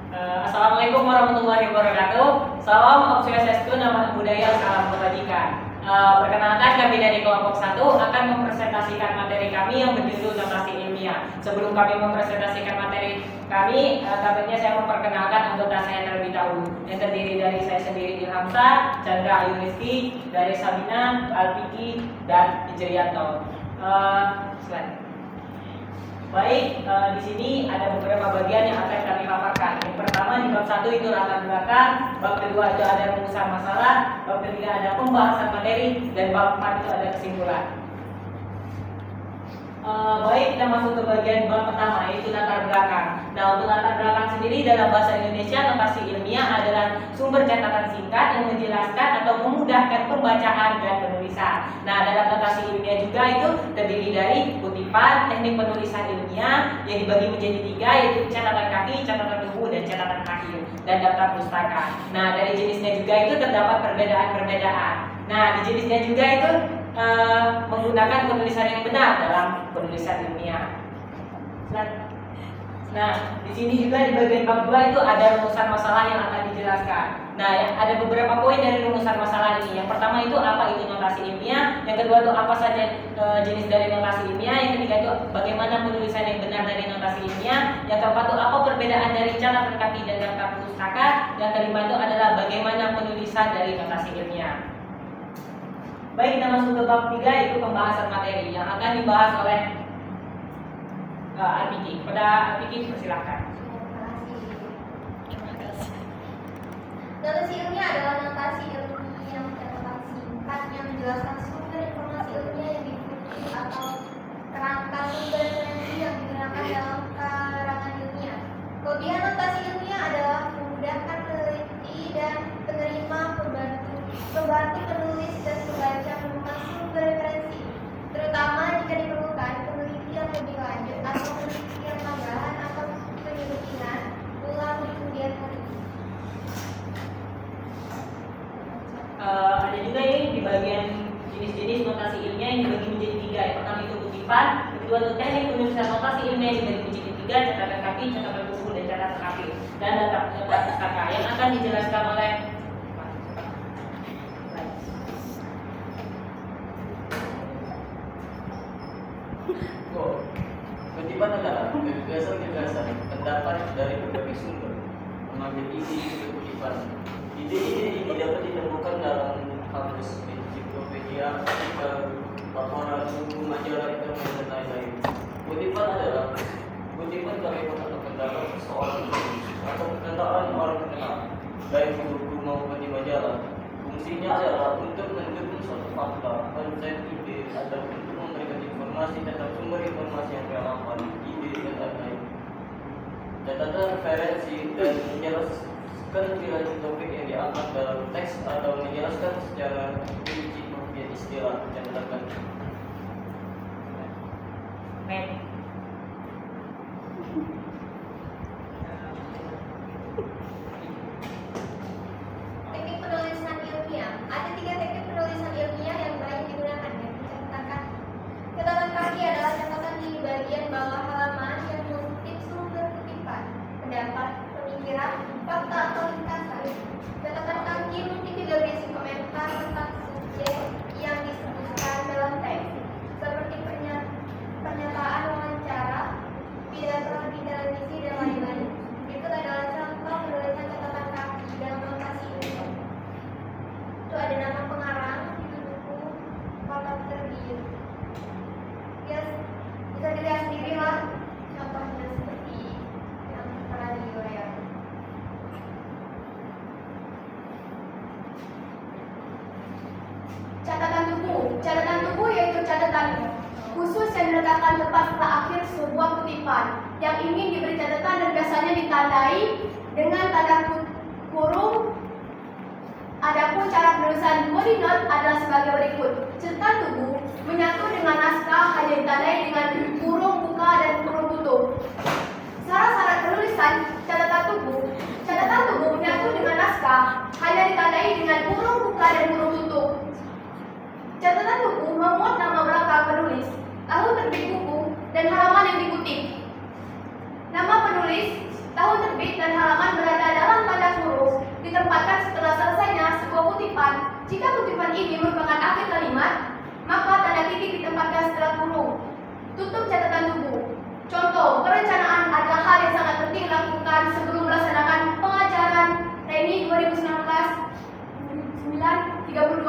Assalamualaikum warahmatullahi wabarakatuh. Salam Om Swastiastu, Namo Buddhaya, salam kebajikan. Perkenalkan, kami dari kelompok 1 akan mempresentasikan materi kami yang berjudul notasi ilmiah. Sebelum kami mempresentasikan materi kami, tampaknya saya memperkenalkan anggota saya terlebih dahulu, yang terdiri dari saya sendiri, Ilhamsa, Chandra Ayu Rizky, dari Sabina, Alpiki, dan Ijrianto. Slide. Baik, di sini ada beberapa bagian yang akan kami paparkan. Yang pertama di bab 1 itu latar belakang, bab kedua itu ada rumusan masalah, bab ketiga ada pembahasan materi, dan bab 4 itu ada kesimpulan. Baik, kita masuk ke bagian bab pertama, yaitu latar belakang. Nah, untuk latar belakang sendiri dalam bahasa Indonesia, notasi ilmiah adalah sumber catatan singkat yang menjelaskan atau memudahkan pembacaan dan penulisan. Nah, dalam notasi ilmiah juga itu terdiri dari kutipan, teknik penulisan ilmiah yang dibagi menjadi 3, yaitu catatan kaki, catatan tubuh, dan catatan akhir, dan daftar pustaka. Nah, dari jenisnya juga itu terdapat perbedaan-perbedaan. Nah, di jenisnya juga itu menggunakan penulisan yang benar dalam penulisan ilmiah. Nah, di sini juga di bagian bab 2 itu ada rumusan masalah yang akan dijelaskan. Nah, ada beberapa poin dari rumusan masalah ini. Yang pertama itu apa itu notasi ilmiah, yang kedua itu apa saja jenis dari notasi ilmiah, yang ketiga itu bagaimana penulisan yang benar dari notasi ilmiah, yang keempat itu apa perbedaan dari catatan kaki dan daftar pustaka, yang kelima itu adalah bagaimana penulisan dari notasi ilmiah. Baik, kita masuk ke bab 3, yaitu pembahasan materi yang akan dibahas oleh Alpiki. Pada Alpiki, persilahkan. Terima kasih. Notasi ilmiah adalah notasi ilmiah yang catatan singkat yang menjelaskan sumber informasi ilmiah yang diikuti atau kerangka sumber referensi yang digunakan dalam karangan ilmiah. Kelebihan notasi ilmiah adalah memudahkan peneliti dan penerima, pembantu penulis dan pembaca menemukan sumber referensi, terutama jika diperlukan penelitian lebih lanjut atau penelitian tambahan atau penyelidikan ulang di kemudian hari. Ada juga ini di bagian jenis-jenis notasi ilmiah yang dibagi menjadi 3. Yang pertama itu kutipan, yang kedua itu teknik penulisan notasi ilmiah yang dibagi menjadi 3, catatan kaki, catatan tubuh, dan catatan akhir, dan daftar pustaka yang akan dijelaskan oleh Kutipan adalah gagasan-gagasan pendapat dari berbagai sumber, mengambil isi dari kutipan. Ide-ide ini dapat ditemukan dalam kamus, ensiklopedia, artikel, laporan, buku, majalah, internet, dan lain-lain. Kutipan adalah kutipan bagaimana pendapat seorang atau perkataan orang terkenal, baik di buku maupun di majalah. Fungsinya adalah untuk mendukung suatu fakta, konsep, ide, atau untuk memberikan informasi tentang sumber informasi yang relevan, ide, dan lain-lain. Catatan referensi dan menjelaskan nilai topik yang diangkat dalam teks atau menjelaskan secara rinci pengertian istilah catatan. Teknik penulisan ilmiah. Ada 3 teknik penulisan ilmiah yang banyak digunakan, yaitu catatan kaki. Catatan kaki adalah catatan di bagian bawah halaman yang mengutip sumber kutipan, pendapat, pemikiran, fakta atau ringkasan. Catatan kaki mungkin juga berisi komentar tentang subjek yang disebutkan dalam teks, seperti pernyataan wawancara, pidato di televisi, dan lain-lain. Berikut adalah contoh penulisan catatan kaki dalam notasi ilmiah. Itu ada nama pengarang, judul buku, foto terbit. Ya, bisa dilihat sendiri lah contohnya seperti yang pernah diuraikan. Catatan tubuh yaitu catatan khusus yang diletakkan tepat setelah akhir sebuah kutipan yang ingin diberi catatan dan biasanya ditandai dengan tanda kurung. Adapun cara penulisan body note adalah sebagai berikut. Catatan tubuh menyatu dengan naskah hanya ditandai dengan kurung buka dan kurung tutup. Syarat-syarat penulisan catatan tubuh menyatu dengan naskah hanya ditandai dengan kurung buka dan kurung tutup. Catatan buku memuat nama belakang penulis, tahun terbit buku, dan halaman yang dikutip. Nama penulis, tahun terbit, dan halaman titik ditempatkan setelah kurung. Tutup catatan tubuh. Contoh, perencanaan adalah hal yang sangat penting dilakukan sebelum melaksanakan pengajaran TNI 2019-932.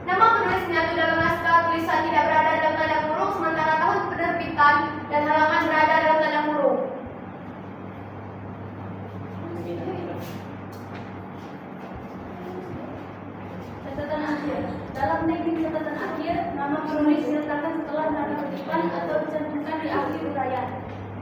Nama penulis menyatu dalam naskah tulisan tidak berada dalam tanda kurung, sementara tahun penerbitan dan halaman berada dalam tanda kurung. Catatan akhir. Dalam teknik catatan akhir, nama penulis diletakkan setelah tanda kutipan atau dicantumkan di akhir uraian.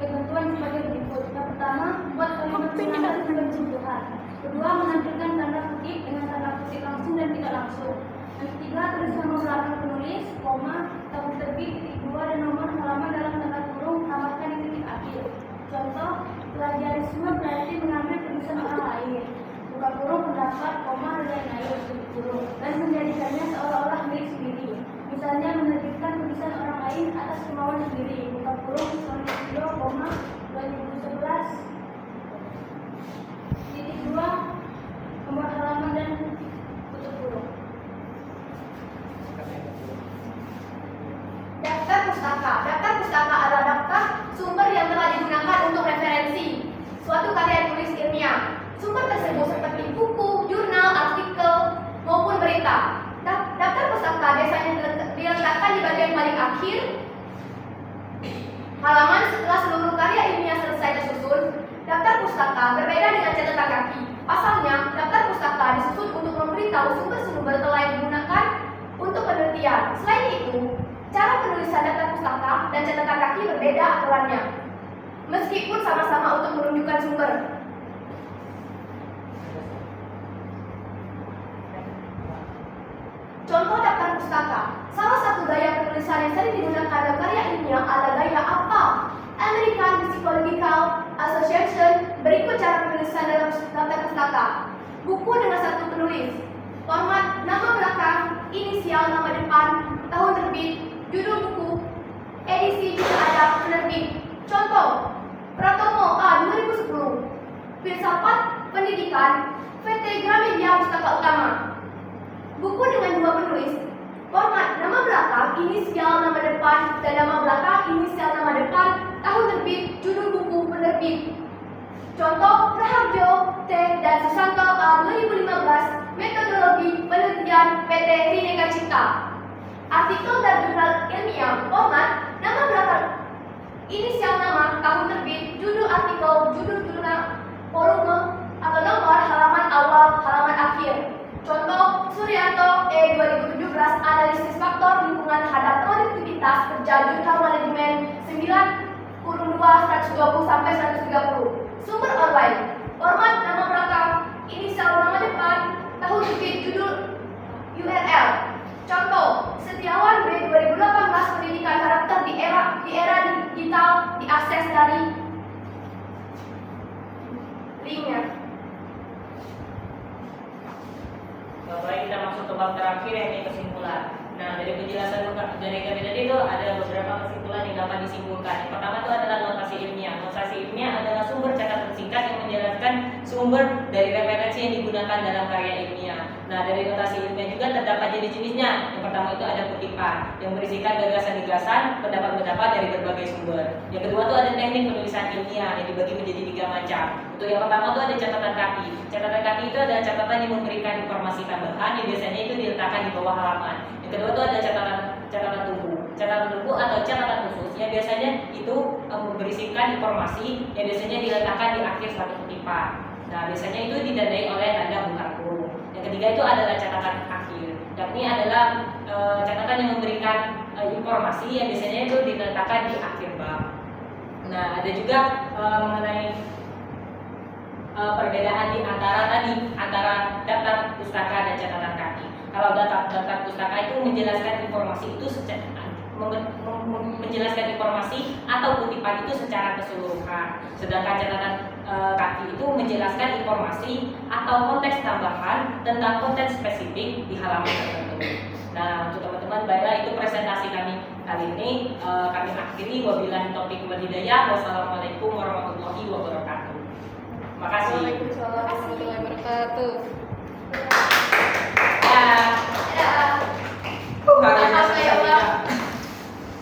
Ketentuan sebagai berikut. Yang pertama, buat kalimat pengantar sebagai kesimpulan. Kedua, menampilkan tanda kutip dengan tanda kutip langsung dan tidak langsung. Yang ketiga, tulis nama belakang penulis, koma, tahun terbit, titik dua, dan nomor halaman dalam tanda kurung, tambahkan di titik akhir. Contoh, plagiarisme berarti mengambil tulisan orang lain. Buka kurung pendapat, koma, dan lain-lain, tutup kurung, dan menjadikannya seolah-olah milik sendiri. Misalnya menerbitkan tulisan orang lain atas kemauan sendiri. Buka kurung, Sonisio, koma, 2011. Titik dua, nomor halaman dan tutup kurung. Daftar pustaka. Daftar pustaka adalah daftar sumber yang telah digunakan untuk referensi suatu karya tulis ilmiah. Sumber tersebut seperti buku, jurnal, artikel, maupun berita. Daftar pustaka biasanya diletakkan di bagian paling akhir halaman setelah seluruh karya ilmiah selesai tersusun. Daftar pustaka berbeda dengan catatan kaki. Pasalnya, daftar pustaka disusun untuk memberitahu sumber-sumber telah digunakan untuk penelitian. Selain itu, cara penulisan daftar pustaka dan catatan kaki berbeda aturannya, meskipun sama-sama untuk menunjukkan sumber. Contoh daftar pustaka. Salah satu gaya penulisan yang sering digunakan dalam karya ilmiah adalah gaya APA, American Psychological Association. Berikut cara penulisan dalam daftar pustaka. Buku dengan satu penulis. Format nama belakang, inisial nama depan, tahun terbit, judul buku, edisi jika ada penerbit. Contoh, Pratomo A 2010, Filsafat Pendidikan, VT Gramedia Pustaka Utama. Buku dengan dua penulis. Format nama belakang, inisial nama depan, dan nama belakang, inisial nama depan, tahun terbit, judul buku, penerbit. Contoh, Raharjo T dan Susanto A 2015, metodologi penelitian PT Rineka Cipta. Artikel dan jurnal ilmiah. Format nama belakang, inisial nama, tahun terbit, judul artikel, judul jurnal, volume atau nomor, halaman awal, halaman akhir. Contoh, Suryanto E 2017, analisis faktor lingkungan terhadap produktivitas kerja, jurnal manajemen 9/2 120 sampai 130. Sumber online. Format nama belakang, inisial nama depan, tahun terbit, judul, URL. Contoh, Setiawan B 2018, pendidikan karakter di era digital, diakses dari linknya. Baik, kita masuk ke bab terakhir yang kesimpulan. Nah, dari penjelasan dari kami tadi itu ada beberapa kesimpulan yang dapat disimpulkan. Yang pertama itu adalah notasi ilmiah. Notasi ilmiah adalah sumber catatan singkat yang menjelaskan sumber dari referensi yang digunakan dalam karya ilmiah. Nah, dari notasi ilmiah juga terdapat jenis-jenisnya. Yang pertama itu ada kutipan yang berisikan gagasan-gagasan, pendapat-pendapat dari berbagai sumber. Yang kedua itu ada teknik penulisan ilmiah yang dibagi menjadi 3 macam. Untuk yang pertama itu ada catatan kaki. Catatan kaki itu adalah catatan yang memberikan informasi tambahan yang biasanya itu diletakkan di bawah halaman. Yang kedua itu ada catatan tubuh. Catatan tubuh atau catatan khusus yang biasanya itu berisikan informasi yang biasanya diletakkan di akhir suatu kutipan. Nah, biasanya itu ditandai oleh tanda buka kurung. Yang ketiga itu adalah catatan akhir. Yakni adalah catatan yang memberikan informasi yang biasanya itu diletakkan di akhir bab. Nah, ada juga mengenai perbedaan di antara daftar pustaka dan catatan kaki. Kalau daftar pustaka itu menjelaskan informasi itu menjelaskan informasi atau kutipan itu secara keseluruhan. Sedangkan catatan kaki itu menjelaskan informasi atau konteks tambahan tentang konteks spesifik di halaman tertentu. Nah, untuk teman-teman, baiklah itu presentasi kami kali ini. Kami akhiri wabillahi taufiq wal hidayah. Wassalamualaikum warahmatullahi wabarakatuh. Terima kasih. Waalaikumsalam warahmatullahi wabarakatuh.